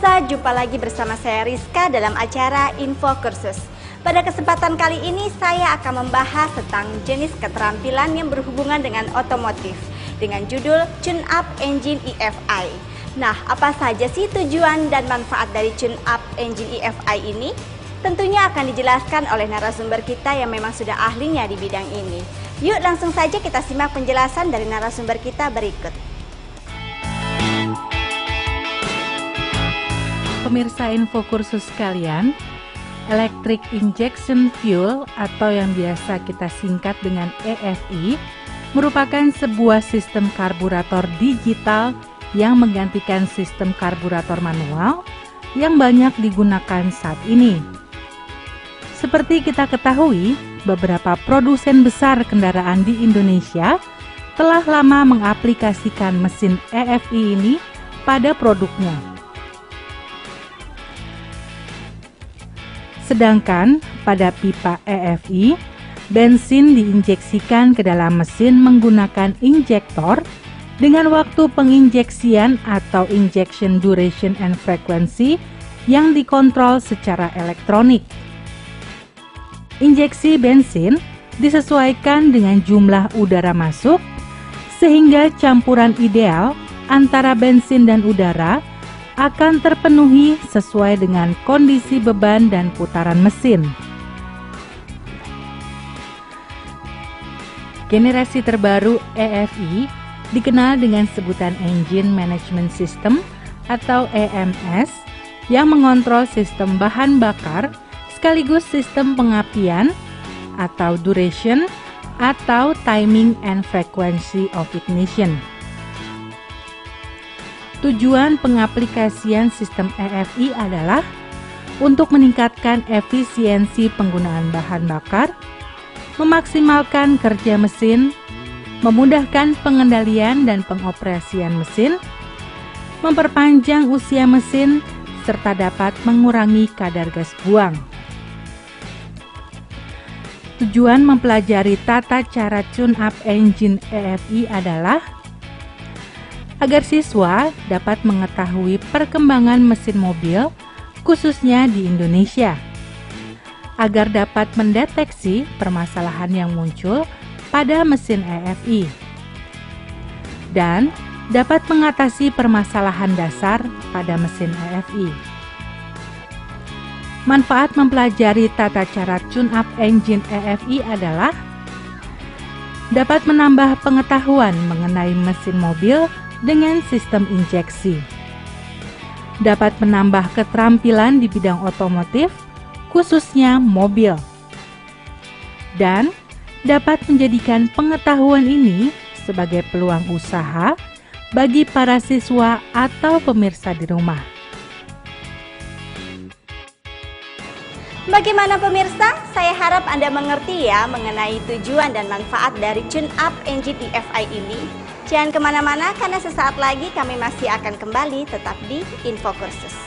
Pemirsa, jumpa lagi bersama saya Rizka dalam acara Info Kursus. Pada kesempatan kali ini saya akan membahas tentang jenis keterampilan yang berhubungan dengan otomotif dengan judul Tune Up Engine EFI. Nah, apa saja sih tujuan dan manfaat dari Tune Up Engine EFI ini? Tentunya akan dijelaskan oleh narasumber kita yang memang sudah ahlinya di bidang ini. Yuk langsung saja kita simak penjelasan dari narasumber kita berikut. Pemirsa Info Kursus sekalian, Electric Injection Fuel atau yang biasa kita singkat dengan EFI merupakan sebuah sistem karburator digital yang menggantikan sistem karburator manual yang banyak digunakan saat ini. Seperti kita ketahui, beberapa produsen besar kendaraan di Indonesia telah lama mengaplikasikan mesin EFI ini pada produknya. Sedangkan pada pipa EFI, bensin diinjeksikan ke dalam mesin menggunakan injektor dengan waktu penginjeksian atau injection duration and frequency yang dikontrol secara elektronik. Injeksi bensin disesuaikan dengan jumlah udara masuk sehingga campuran ideal antara bensin dan udara akan terpenuhi sesuai dengan kondisi beban dan putaran mesin. Generasi terbaru EFI dikenal dengan sebutan Engine Management System atau EMS yang mengontrol sistem bahan bakar sekaligus sistem pengapian atau duration atau timing and frequency of ignition. Tujuan pengaplikasian sistem EFI adalah untuk meningkatkan efisiensi penggunaan bahan bakar, memaksimalkan kerja mesin, memudahkan pengendalian dan pengoperasian mesin, memperpanjang usia mesin, serta dapat mengurangi kadar gas buang. Tujuan mempelajari tata cara tune-up engine EFI adalah agar siswa dapat mengetahui perkembangan mesin mobil, khususnya di Indonesia, agar dapat mendeteksi permasalahan yang muncul pada mesin EFI, dan dapat mengatasi permasalahan dasar pada mesin EFI. Manfaat mempelajari tata cara tune-up engine EFI adalah dapat menambah pengetahuan mengenai mesin mobil dengan sistem injeksi, dapat menambah keterampilan di bidang otomotif, khususnya mobil, dan dapat menjadikan pengetahuan ini sebagai peluang usaha bagi para siswa atau pemirsa di rumah. Bagaimana pemirsa? Saya harap Anda mengerti ya mengenai tujuan dan manfaat dari Tune Up Engine EFI ini. Jangan kemana-mana karena sesaat lagi kami masih akan kembali tetap di Info Kursus.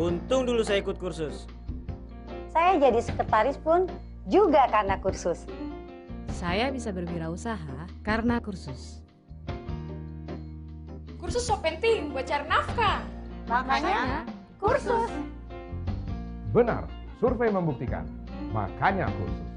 Untung dulu saya ikut kursus. Saya jadi sekretaris pun juga karena kursus. Saya bisa berwirausaha karena kursus. Kursus so penting buat cari nafkah. Makanya kursus. Benar, survei membuktikan. Makanya kursus.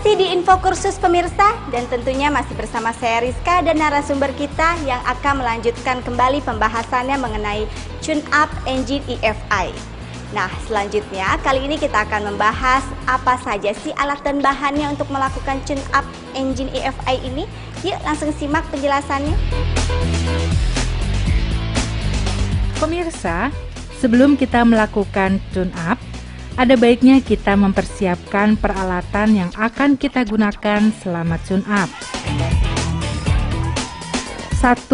Masih di Info Kursus pemirsa, dan tentunya masih bersama saya Rizka dan narasumber kita yang akan melanjutkan kembali pembahasannya mengenai Tune Up Engine EFI. Nah, selanjutnya kali ini kita akan membahas apa saja sih alat dan bahannya untuk melakukan tune-up engine EFI ini. Yuk langsung simak penjelasannya. Pemirsa, sebelum kita melakukan tune-up, ada baiknya kita mempersiapkan peralatan yang akan kita gunakan selama tune-up. 1.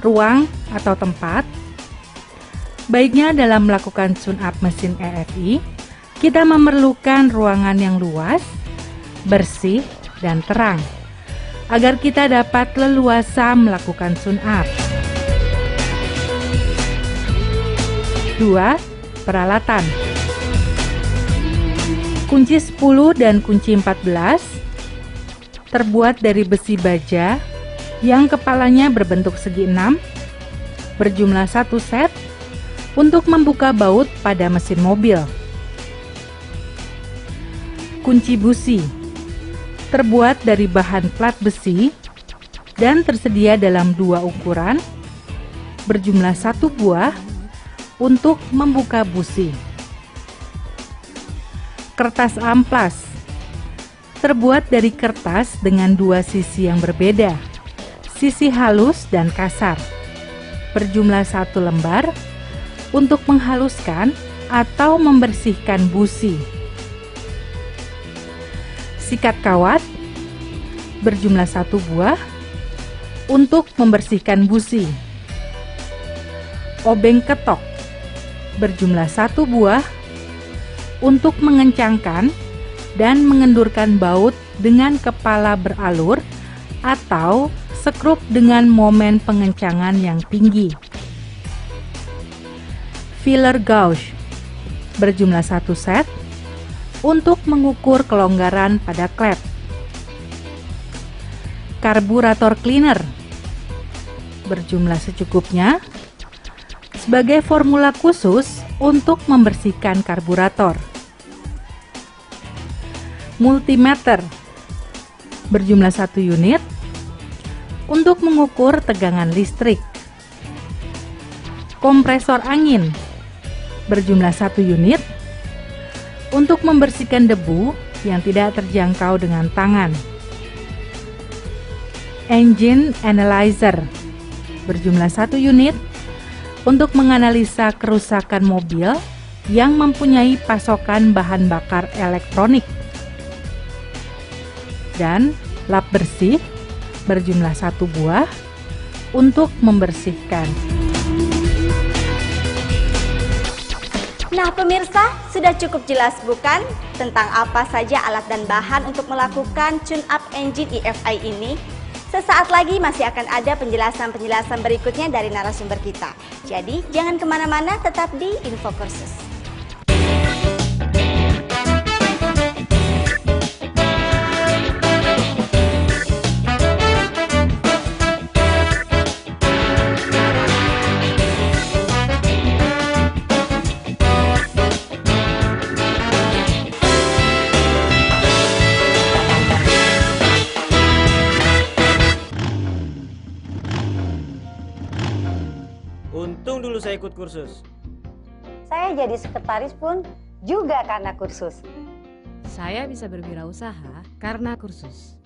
Ruang atau tempat. Baiknya dalam melakukan tune-up mesin EFI, kita memerlukan ruangan yang luas, bersih, dan terang, agar kita dapat leluasa melakukan tune-up. 2. Peralatan. Kunci 10 dan kunci 14 terbuat dari besi baja yang kepalanya berbentuk segi 6, berjumlah 1 set, untuk membuka baut pada mesin mobil. Kunci busi terbuat dari bahan plat besi dan tersedia dalam 2 ukuran, berjumlah 1 buah untuk membuka busi. Kertas amplas terbuat dari kertas dengan 2 sisi yang berbeda, sisi halus dan kasar, berjumlah 1 lembar untuk menghaluskan atau membersihkan busi. Sikat kawat berjumlah 1 buah untuk membersihkan busi. Obeng ketok berjumlah 1 buah untuk mengencangkan dan mengendurkan baut dengan kepala beralur atau skrup dengan momen pengencangan yang tinggi. Filler gauge berjumlah 1 set untuk mengukur kelonggaran pada klep. Karburator cleaner berjumlah secukupnya sebagai formula khusus untuk membersihkan karburator. Multimeter berjumlah 1 unit untuk mengukur tegangan listrik. Kompresor angin berjumlah 1 unit untuk membersihkan debu yang tidak terjangkau dengan tangan. Engine analyzer berjumlah 1 unit untuk menganalisa kerusakan mobil yang mempunyai pasokan bahan bakar elektronik. Dan lap bersih berjumlah 1 buah untuk membersihkan. Nah pemirsa, sudah cukup jelas bukan tentang apa saja alat dan bahan untuk melakukan tune-up engine EFI ini? Sesaat lagi masih akan ada penjelasan-penjelasan berikutnya dari narasumber kita. Jadi jangan kemana-mana, tetap di Info Kursus. Untung dulu saya ikut kursus. Saya jadi sekretaris pun juga karena kursus. Saya bisa berwirausaha karena kursus.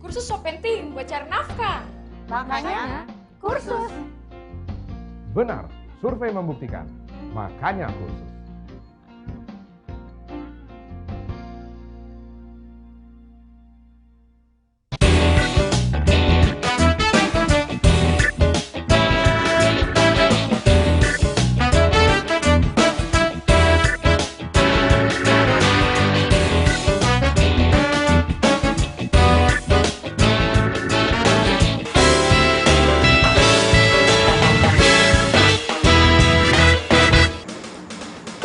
Kursus so penting buat cari nafkah. Makanya kursus. Benar, survei membuktikan. Makanya kursus.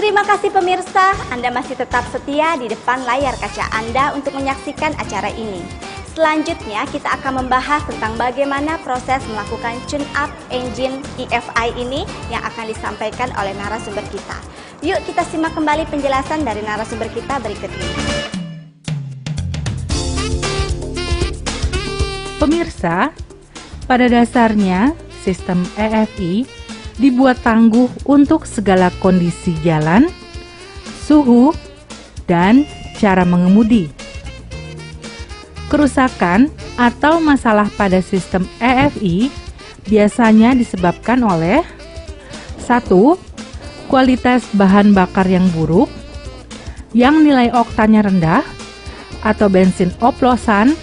Terima kasih pemirsa, Anda masih tetap setia di depan layar kaca Anda untuk menyaksikan acara ini. Selanjutnya kita akan membahas tentang bagaimana proses melakukan tune-up engine EFI ini yang akan disampaikan oleh narasumber kita. Yuk kita simak kembali penjelasan dari narasumber kita berikut ini. Pemirsa, pada dasarnya sistem EFI dibuat tangguh untuk segala kondisi jalan, suhu, dan cara mengemudi. Kerusakan atau masalah pada sistem EFI biasanya disebabkan oleh 1. Kualitas bahan bakar yang buruk, yang nilai oktannya rendah, atau bensin oplosan,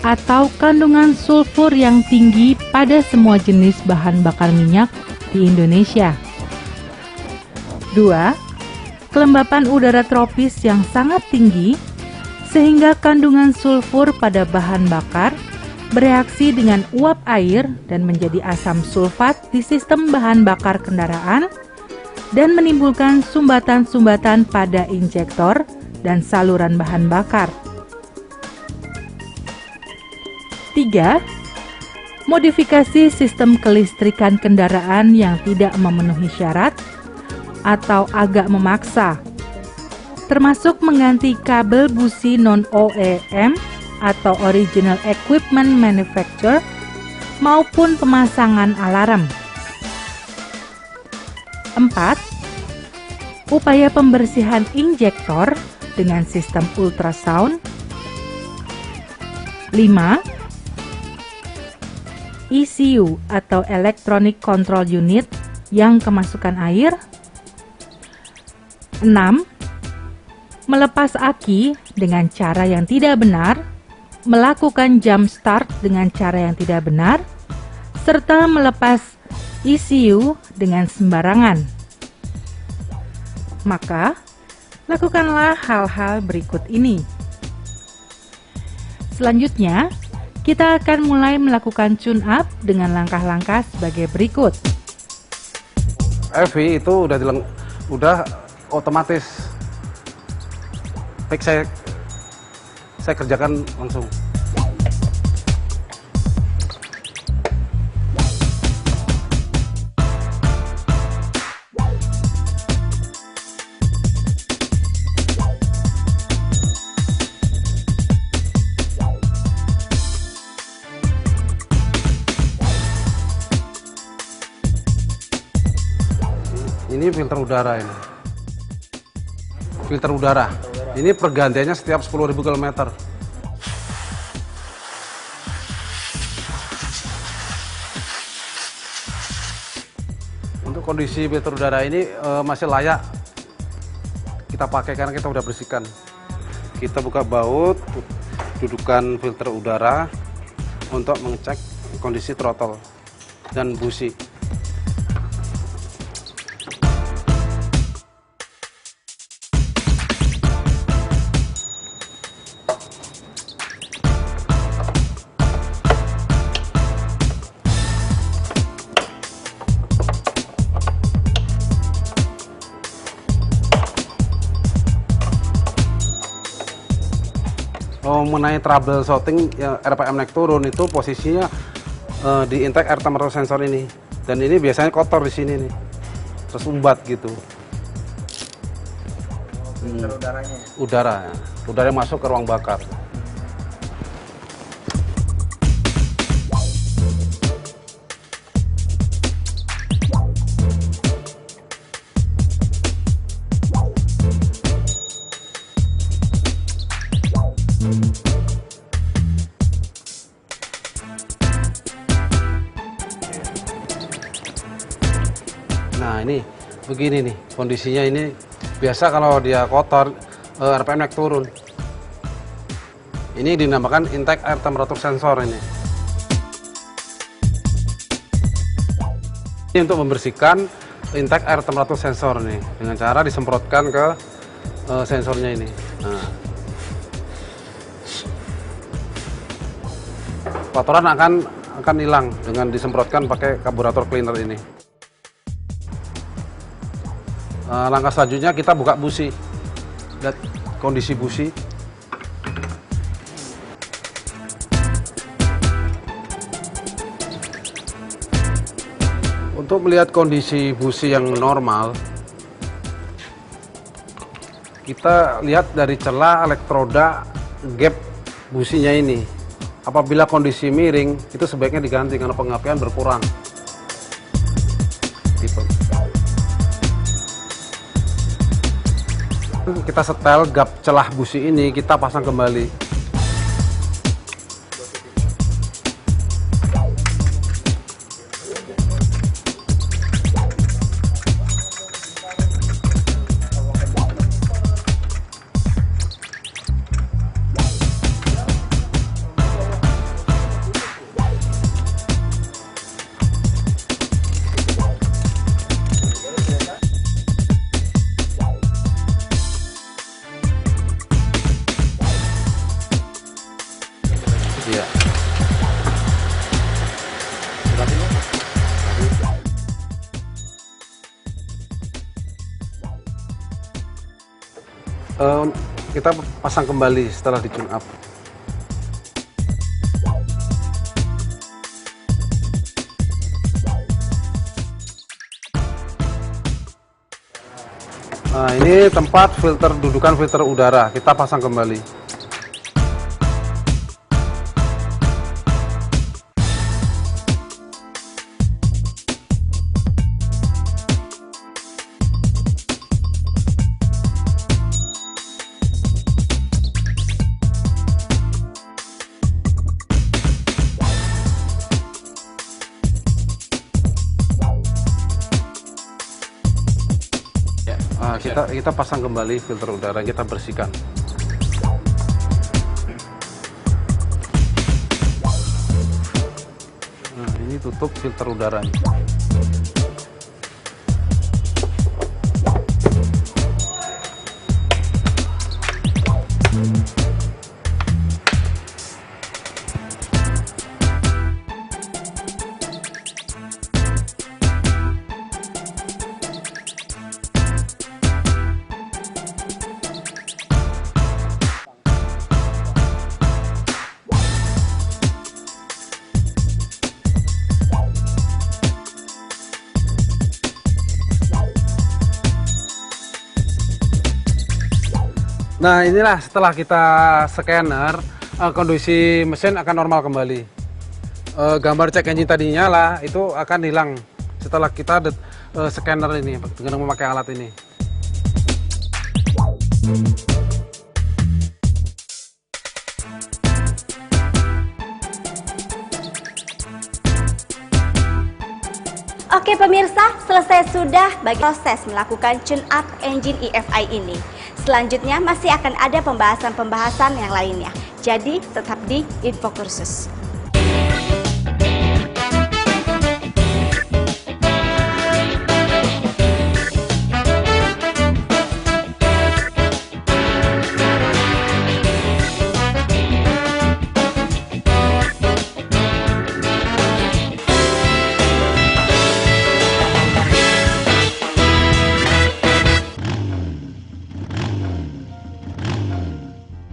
atau kandungan sulfur yang tinggi pada semua jenis bahan bakar minyak di Indonesia. 2. Kelembapan udara tropis yang sangat tinggi, sehingga kandungan sulfur pada bahan bakar bereaksi dengan uap air dan menjadi asam sulfat di sistem bahan bakar kendaraan dan menimbulkan sumbatan-sumbatan pada injektor dan saluran bahan bakar. 3. Modifikasi sistem kelistrikan kendaraan yang tidak memenuhi syarat atau agak memaksa, termasuk mengganti kabel busi non-OEM atau Original Equipment Manufacturer maupun pemasangan alarm. 4. Upaya pembersihan injektor dengan sistem ultrasound. 5. ECU atau Electronic Control Unit yang kemasukan air. 6. Melepas aki dengan cara yang tidak benar, melakukan jump start dengan cara yang tidak benar, serta melepas ECU dengan sembarangan. Maka, lakukanlah hal-hal berikut ini. Selanjutnya, kita akan mulai melakukan tune-up dengan langkah-langkah sebagai berikut. EFI itu udah otomatis. Baik, saya kerjakan langsung. Ini filter udara ini. Filter udara. Ini pergantiannya setiap 10.000 km. Untuk kondisi filter udara ini masih layak kita pakai karena kita udah bersihkan. Kita buka baut, dudukan filter udara untuk mengecek kondisi throttle dan busi. Mengenai trouble shooting ya, RPM naik turun itu posisinya di intake air temperature sensor ini, dan ini biasanya kotor di sini nih, tersumbat gitu. Udara yang masuk ke ruang bakar. Nah ini begini nih kondisinya, ini biasa kalau dia kotor RPM naik turun. Ini dinamakan intake air temperature sensor ini. Ini untuk membersihkan intake air temperature sensor nih dengan cara disemprotkan ke sensornya ini. Nah, kotoran akan hilang dengan disemprotkan pakai karburator cleaner ini. Langkah selanjutnya kita buka busi. Lihat kondisi busi. Untuk melihat kondisi busi yang normal, kita lihat dari celah elektroda gap businya ini. Apabila kondisi miring, itu sebaiknya diganti karena pengapian berkurang. tipe. Kita setel gap celah busi ini, kita pasang kembali. Ya. Kita pasang kembali setelah di tune up. Nah, ini tempat dudukan filter udara, kita pasang kembali. Kita pasang kembali filter udara, kita bersihkan. Nah, ini tutup filter udaranya. Nah, inilah setelah kita scanner, kondisi mesin akan normal kembali. Gambar cek engine tadi nyala itu akan hilang setelah kita scanner ini dengan memakai alat ini. Oke pemirsa, selesai sudah bagi proses melakukan tune up engine EFI ini. Selanjutnya masih akan ada pembahasan-pembahasan yang lainnya. Jadi tetap di Info Kursus.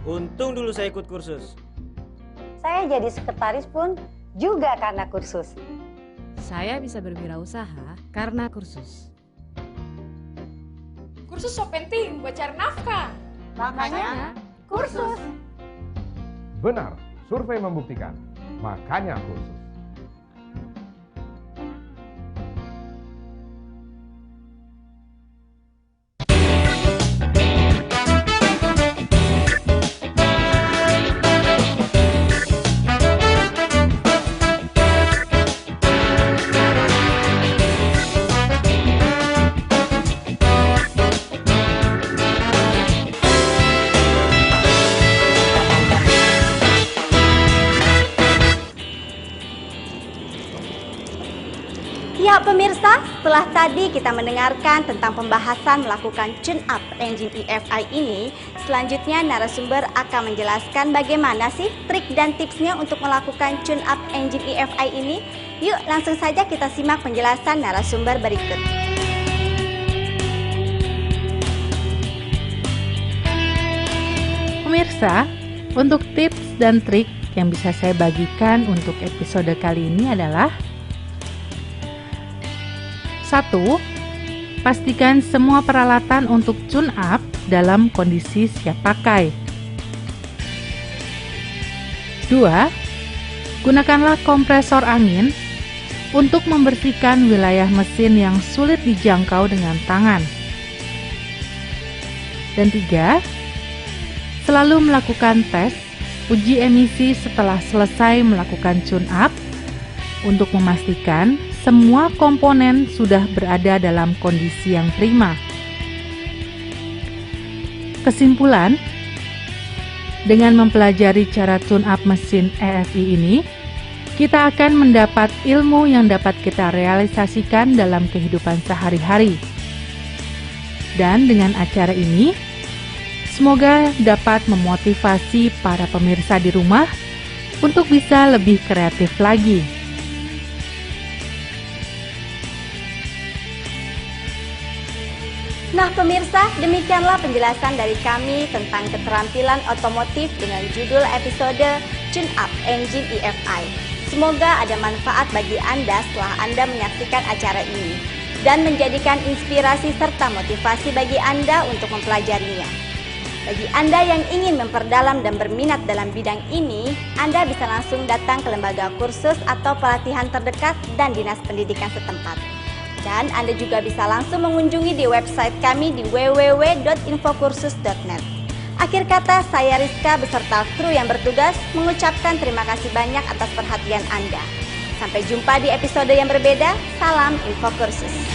Untung dulu saya ikut kursus. Saya jadi sekretaris pun juga karena kursus. Saya bisa berwirausaha karena kursus. Kursus so penting buat cari nafkah. Makanya kursus. Benar, survei membuktikan. Makanya kursus. Ya pemirsa, setelah tadi kita mendengarkan tentang pembahasan melakukan tune up engine EFI ini, selanjutnya narasumber akan menjelaskan bagaimana sih trik dan tipsnya untuk melakukan tune up engine EFI ini. Yuk langsung saja kita simak penjelasan narasumber berikut. Pemirsa, untuk tips dan trik yang bisa saya bagikan untuk episode kali ini adalah: 1. Pastikan semua peralatan untuk tune up dalam kondisi siap pakai. 2. Gunakanlah kompresor angin untuk membersihkan wilayah mesin yang sulit dijangkau dengan tangan. Dan 3, selalu melakukan tes uji emisi setelah selesai melakukan tune-up untuk memastikan semua komponen sudah berada dalam kondisi yang prima. Kesimpulan, dengan mempelajari cara tune-up mesin EFI ini, kita akan mendapat ilmu yang dapat kita realisasikan dalam kehidupan sehari-hari. Dan dengan acara ini, semoga dapat memotivasi para pemirsa di rumah untuk bisa lebih kreatif lagi. Nah pemirsa, demikianlah penjelasan dari kami tentang keterampilan otomotif dengan judul episode Tune Up Engine EFI. Semoga ada manfaat bagi Anda setelah Anda menyaksikan acara ini dan menjadikan inspirasi serta motivasi bagi Anda untuk mempelajarinya. Bagi Anda yang ingin memperdalam dan berminat dalam bidang ini, Anda bisa langsung datang ke lembaga kursus atau pelatihan terdekat dan dinas pendidikan setempat. Dan Anda juga bisa langsung mengunjungi di website kami di www.infokursus.net. Akhir kata, saya Rizka beserta kru yang bertugas mengucapkan terima kasih banyak atas perhatian Anda. Sampai jumpa di episode yang berbeda. Salam Infokursus.